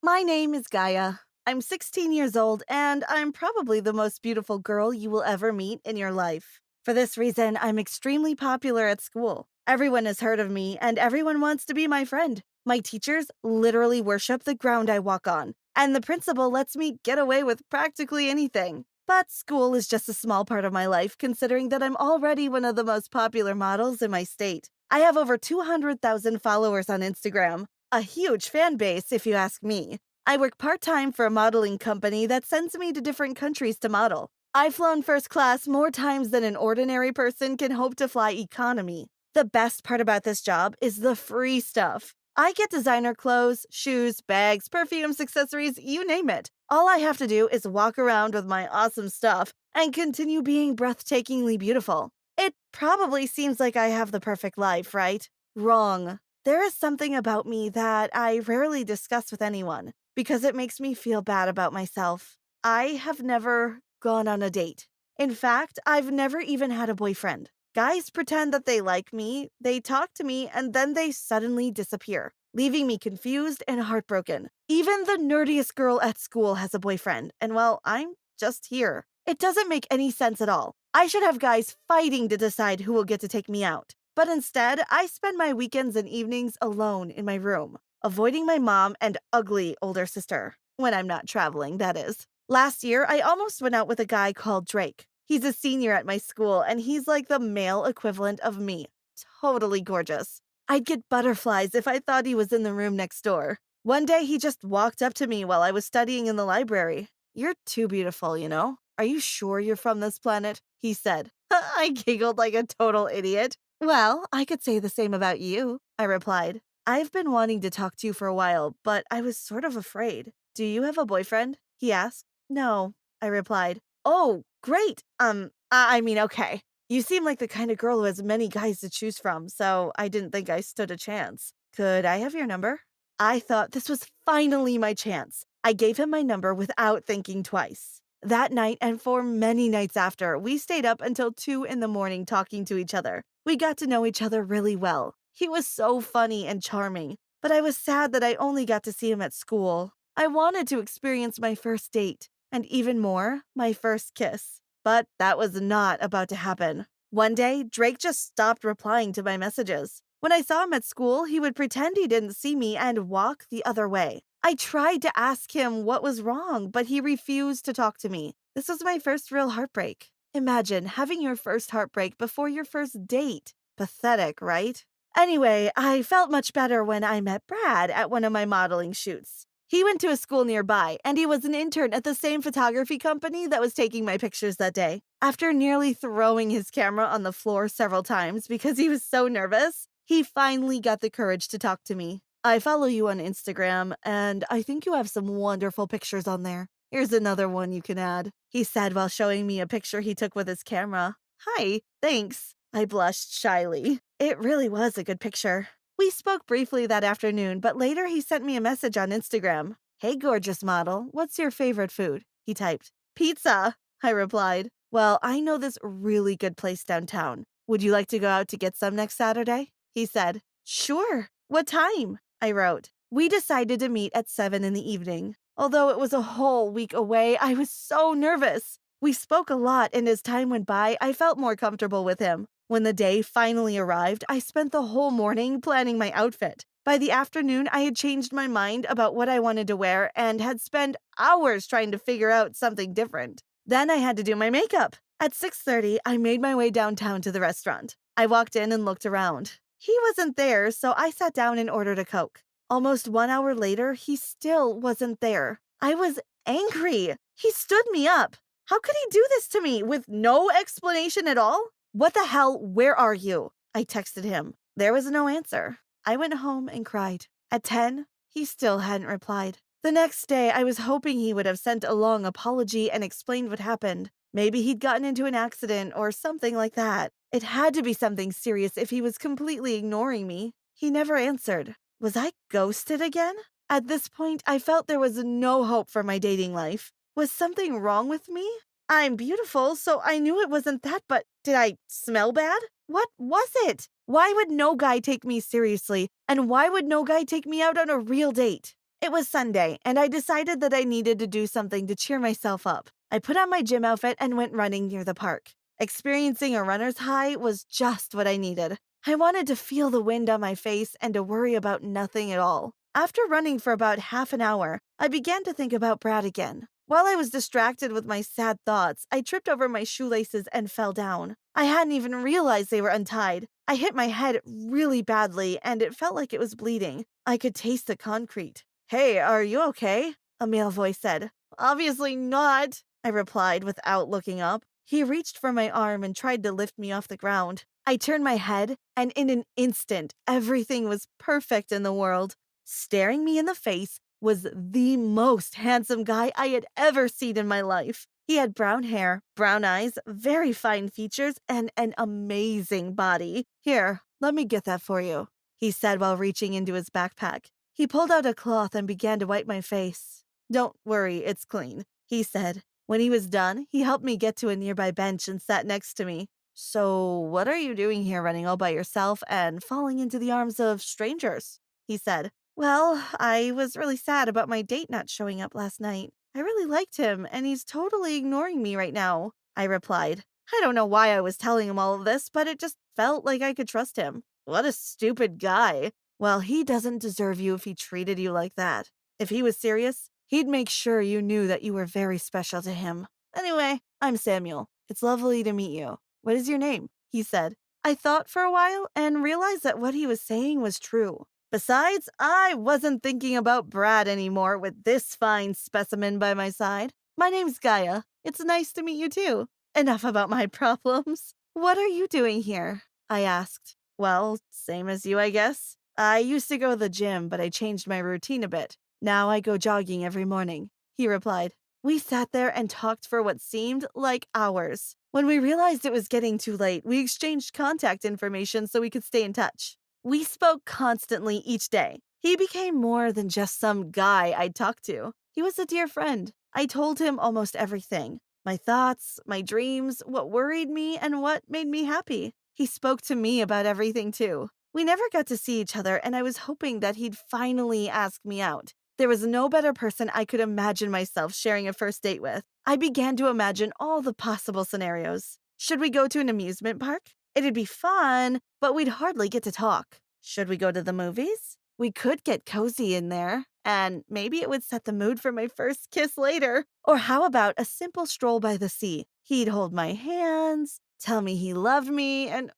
My name is Gaia. I'm 16 years old, and I'm probably the most beautiful girl you will ever meet in your life. For this reason, I'm extremely popular at school. Everyone has heard of me, and everyone wants to be my friend. My teachers literally worship the ground I walk on, and the principal lets me get away with practically anything. But school is just a small part of my life, considering that I'm already one of the most popular models in my state. I have over 200,000 followers on Instagram. A huge fan base, if you ask me. I work part-time for a modeling company that sends me to different countries to model. I've flown first class more times than an ordinary person can hope to fly economy. The best part about this job is the free stuff. I get designer clothes, shoes, bags, perfumes, accessories, you name it. All I have to do is walk around with my awesome stuff and continue being breathtakingly beautiful. It probably seems like I have the perfect life, right? Wrong. There is something about me that I rarely discuss with anyone because it makes me feel bad about myself. I have never gone on a date. In fact, I've never even had a boyfriend. Guys pretend that they like me, they talk to me, and then they suddenly disappear, leaving me confused and heartbroken. Even the nerdiest girl at school has a boyfriend, and well, I'm just here. It doesn't make any sense at all. I should have guys fighting to decide who will get to take me out. But instead, I spend my weekends and evenings alone in my room, avoiding my mom and ugly older sister. When I'm not traveling, that is. Last year, I almost went out with a guy called Drake. He's a senior at my school, and he's like the male equivalent of me. Totally gorgeous. I'd get butterflies if I thought he was in the room next door. One day, he just walked up to me while I was studying in the library. "You're too beautiful, you know? Are you sure you're from this planet?" he said. I giggled like a total idiot. "Well, I could say the same about you," I replied. "I've been wanting to talk to you for a while, but I was sort of afraid. Do you have a boyfriend?" he asked. "No," I replied. "Oh, great. Okay. You seem like the kind of girl who has many guys to choose from, so I didn't think I stood a chance. Could I have your number?" I thought this was finally my chance. I gave him my number without thinking twice. That night and for many nights after, we stayed up until 2 in the morning talking to each other. We got to know each other really well. He was so funny and charming, but I was sad that I only got to see him at school. I wanted to experience my first date, and even more, my first kiss. But that was not about to happen. One day, Drake just stopped replying to my messages. When I saw him at school, he would pretend he didn't see me and walk the other way. I tried to ask him what was wrong, but he refused to talk to me. This was my first real heartbreak. Imagine having your first heartbreak before your first date. Pathetic, right? Anyway, I felt much better when I met Brad at one of my modeling shoots. He went to a school nearby, and he was an intern at the same photography company that was taking my pictures that day. After nearly throwing his camera on the floor several times because he was so nervous, he finally got the courage to talk to me. "I follow you on Instagram, and I think you have some wonderful pictures on there. Here's another one you can add," he said while showing me a picture he took with his camera. "Hi, thanks." I blushed shyly. It really was a good picture. We spoke briefly that afternoon, but later he sent me a message on Instagram. "Hey, gorgeous model, what's your favorite food?" he typed. "Pizza," I replied. "Well, I know this really good place downtown. Would you like to go out to get some next Saturday?" He said. "Sure. What time?" I wrote. We decided to meet at 7 in the evening. Although it was a whole week away, I was so nervous. We spoke a lot, and as time went by, I felt more comfortable with him. When the day finally arrived, I spent the whole morning planning my outfit. By the afternoon, I had changed my mind about what I wanted to wear and had spent hours trying to figure out something different. Then I had to do my makeup. At 6:30, I made my way downtown to the restaurant. I walked in and looked around. He wasn't there, so I sat down and ordered a Coke. Almost 1 hour later, he still wasn't there. I was angry. He stood me up. How could he do this to me with no explanation at all? "What the hell? Where are you?" I texted him. There was no answer. I went home and cried. At 10, he still hadn't replied. The next day, I was hoping he would have sent a long apology and explained what happened. Maybe he'd gotten into an accident or something like that. It had to be something serious if he was completely ignoring me. He never answered. Was I ghosted again? At this point, I felt there was no hope for my dating life. Was something wrong with me? I'm beautiful, so I knew it wasn't that, but did I smell bad? What was it? Why would no guy take me seriously? And why would no guy take me out on a real date? It was Sunday, and I decided that I needed to do something to cheer myself up. I put on my gym outfit and went running near the park. Experiencing a runner's high was just what I needed. I wanted to feel the wind on my face and to worry about nothing at all. After running for about half an hour, I began to think about Brad again. While I was distracted with my sad thoughts, I tripped over my shoelaces and fell down. I hadn't even realized they were untied. I hit my head really badly, and it felt like it was bleeding. I could taste the concrete. "Hey, are you okay?" a male voice said. "Obviously not," I replied without looking up. He reached for my arm and tried to lift me off the ground. I turned my head, and in an instant, everything was perfect in the world. Staring me in the face was the most handsome guy I had ever seen in my life. He had brown hair, brown eyes, very fine features, and an amazing body. "Here, let me get that for you," he said while reaching into his backpack. He pulled out a cloth and began to wipe my face. "Don't worry, it's clean," he said. When he was done, he helped me get to a nearby bench and sat next to me. "So, what are you doing here running all by yourself and falling into the arms of strangers?" he said. "Well, I was really sad about my date not showing up last night. I really liked him, and he's totally ignoring me right now," I replied. I don't know why I was telling him all of this, but it just felt like I could trust him. What a stupid guy. Well, he doesn't deserve you if he treated you like that. If he was serious, he'd make sure you knew that you were very special to him. Anyway, I'm Samuel. It's lovely to meet you. What is your name? He said. I thought for a while and realized that what he was saying was true. Besides, I wasn't thinking about Brad anymore with this fine specimen by my side. My name's Gaia. It's nice to meet you too. Enough about my problems. What are you doing here? I asked. Well, same as you, I guess. I used to go to the gym, but I changed my routine a bit. Now I go jogging every morning, he replied. We sat there and talked for what seemed like hours. When we realized it was getting too late, we exchanged contact information so we could stay in touch. We spoke constantly each day. He became more than just some guy I'd talk to. He was a dear friend. I told him almost everything. My thoughts, my dreams, what worried me, and what made me happy. He spoke to me about everything too. We never got to see each other, and I was hoping that he'd finally ask me out. There was no better person I could imagine myself sharing a first date with. I began to imagine all the possible scenarios. Should we go to an amusement park? It'd be fun, but we'd hardly get to talk. Should we go to the movies? We could get cozy in there, and maybe it would set the mood for my first kiss later. Or how about a simple stroll by the sea? He'd hold my hands, tell me he loved me, and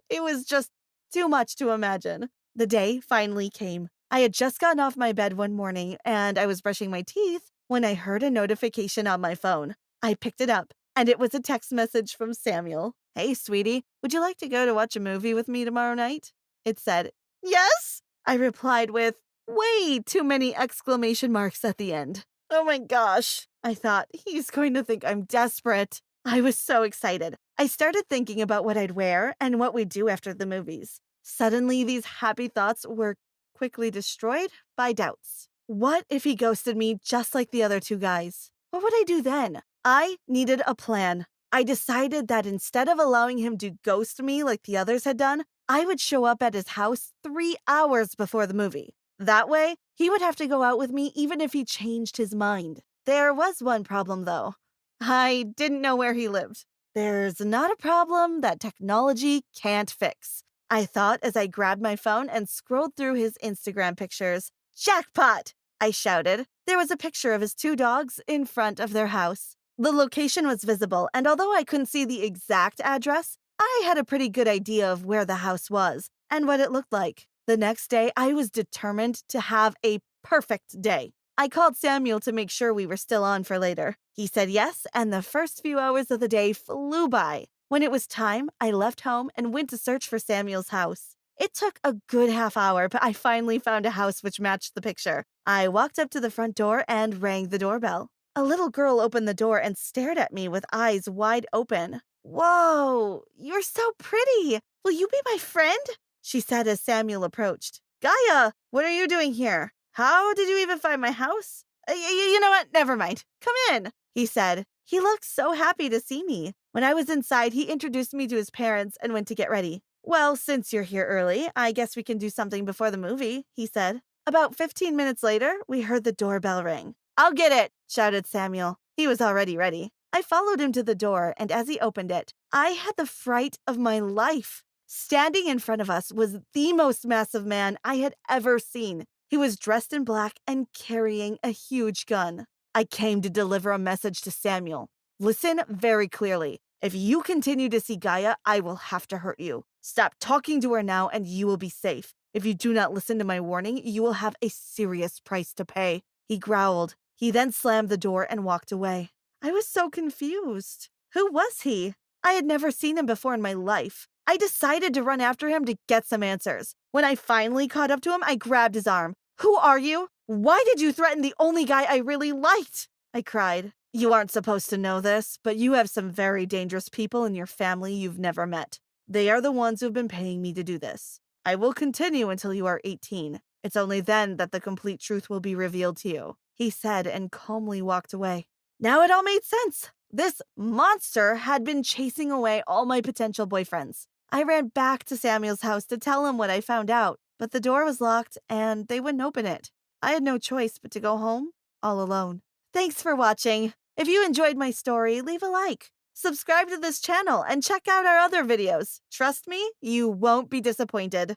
it was just too much to imagine. The day finally came. I had just gotten off my bed one morning, and I was brushing my teeth when I heard a notification on my phone. I picked it up, and it was a text message from Samuel. Hey, sweetie, would you like to go to watch a movie with me tomorrow night? It said, yes, I replied with way too many exclamation marks at the end. Oh my gosh, I thought, he's going to think I'm desperate. I was so excited. I started thinking about what I'd wear and what we'd do after the movies. Suddenly, these happy thoughts were quickly destroyed by doubts. What if he ghosted me just like the other two guys? What would I do then? I needed a plan. I decided that instead of allowing him to ghost me like the others had done, I would show up at his house 3 hours before the movie. That way, he would have to go out with me even if he changed his mind. There was one problem, though. I didn't know where he lived. There's not a problem that technology can't fix, I thought as I grabbed my phone and scrolled through his Instagram pictures. Jackpot! I shouted. There was a picture of his 2 dogs in front of their house. The location was visible, and although I couldn't see the exact address, I had a pretty good idea of where the house was and what it looked like. The next day, I was determined to have a perfect day. I called Samuel to make sure we were still on for later. He said yes, and the first few hours of the day flew by. When it was time, I left home and went to search for Samuel's house. It took a good half hour, but I finally found a house which matched the picture. I walked up to the front door and rang the doorbell. A little girl opened the door and stared at me with eyes wide open. Whoa, you're so pretty. Will you be my friend? She said as Samuel approached. Gaia, what are you doing here? How did you even find my house? You know what? Never mind. Come in, he said. He looked so happy to see me. When I was inside, he introduced me to his parents and went to get ready. Well, since you're here early, I guess we can do something before the movie, he said. About 15 minutes later, we heard the doorbell ring. "I'll get it," shouted Samuel. He was already ready. I followed him to the door, and as he opened it, I had the fright of my life. Standing in front of us was the most massive man I had ever seen. He was dressed in black and carrying a huge gun. I came to deliver a message to Samuel. Listen very clearly. If you continue to see Gaia, I will have to hurt you. Stop talking to her now and you will be safe. If you do not listen to my warning, you will have a serious price to pay. He growled. He then slammed the door and walked away. I was so confused. Who was he? I had never seen him before in my life. I decided to run after him to get some answers. When I finally caught up to him, I grabbed his arm. "Who are you? Why did you threaten the only guy I really liked?" I cried. "You aren't supposed to know this, but you have some very dangerous people in your family you've never met. They are the ones who've been paying me to do this. I will continue until you are 18. It's only then that the complete truth will be revealed to you," he said and calmly walked away. Now it all made sense. This monster had been chasing away all my potential boyfriends. I ran back to Samuel's house to tell him what I found out, but the door was locked and they wouldn't open it. I had no choice but to go home all alone. Thanks for watching. If you enjoyed my story, leave a like. Subscribe to this channel and check out our other videos. Trust me, you won't be disappointed.